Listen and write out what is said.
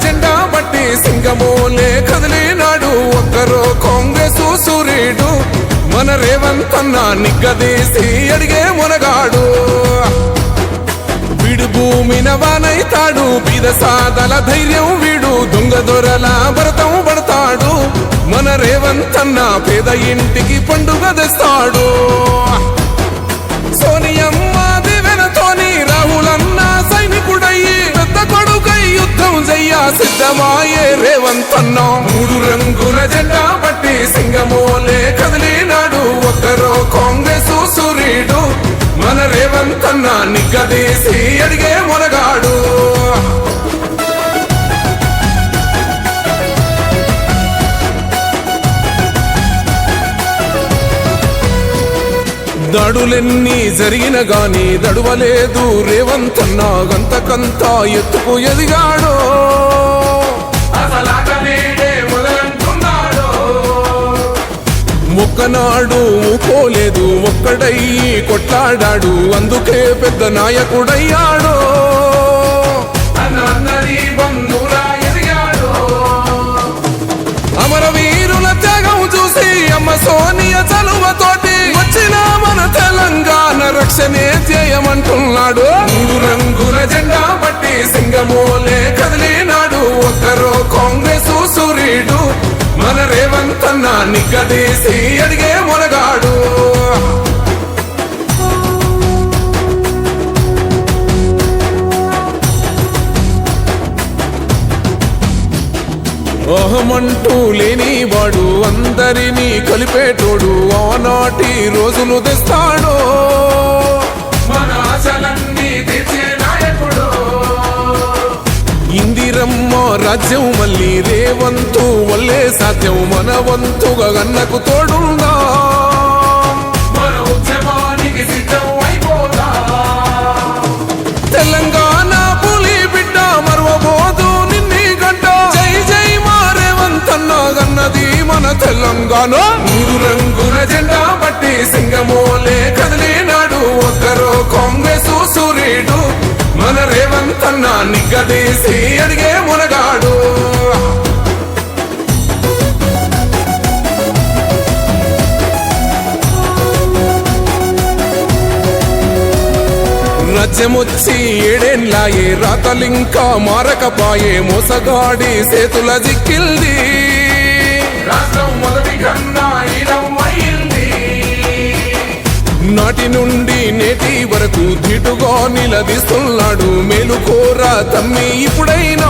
జెండా బట్టి సింగమోలే కదిలినాడు ఒక్కరో కాంగ్రెస్ సూర్యుడు మన రేవంత్ అన్న నిగ్గదీసి అడిగే మునగాడు వీడు భూమిన వానైతాడు బీద సాదల ధైర్యం వీడు దొంగ దొరల భరతం పడతాడు మన రేవంత్ అన్న పేద ఇంటికి పండుగ తెస్తాడు సోనియమ్మ దివెనతోని రాహులన్న సైనికుడయ్యి పెద్ద కొడుకై యుద్ధం చెయ్య సిద్ధమాయే రేవంత్ అన్న మూడు రంగుల జెండా బట్టి సింగమోలే కదిలినాడు ఒక్కరో కాంగ్రెస్ సూర్యుడు మన రేవంత్ అన్న నిగ్గదీసి అడిగే మునగాడు దాడులెన్ని జరిగిన గాని దడువలేదు రేవంత్ అన్న గంతకంతా ఎత్తుకు ఎదిగాడో ఒక్కనాడు ఊకోలేదు ఒక్కడయ్యి కొట్లాడాడు అందుకే పెద్ద నాయకుడయ్యాడో అమరవీరుల త్యాగం చూసి అమ్మ సోనియ చలువతోటి వచ్చిన మన తెలంగాణ రక్షణే చేయమంటున్నాడు మూడు రంగుల జెండా బట్టి సింగమోలే కదిలినాడు ఒక్కరో కాంగ్రెస్ సూర్యుడు మన రేవంత్ అన్న నిగ్గదీసి అడిగే మునగాడు అహమంటూ లేనివాడు అందరినీ కలిపేటోడు ఆనాటి రోజులు తెస్తాడు మన ఆశలన్నీ తీర్చే నాయకుడు ఇందిరమ్మ రాజ్యం మళ్ళీ రేవంతు వల్లే సాధ్యం మన వంతుగా గన్నకు తోడుందా మన ఉద్యమానికి సిద్ధం అయిపోదా తెలంగాణ పులి బిడ్డ మరవబోదు నిన్ని గంట జై జై మా రేవంత్ అన్న గన్నది మన తెలంగాణ మూడు రంగుల జెండా బట్టి సింగమోలే కదిలినాడు ఒక్కరో కాంగ్రెస్ సూర్యుడు మన రేవంత్ అన్న నిగ్గదీసి అడిగే మునగాడు రాజ్యమొచ్చి ఏడేండ్లాయే రాతలింకా మారకపాయే మోసగాడి సేతుల జిక్కిల్ది రాష్ట్రం మొదటి కన్నా నాటి నుండి నేటి వరకు ధీటుగా నిలదీస్తున్నాడు మేలుకోరా తమ్మి ఇప్పుడైనా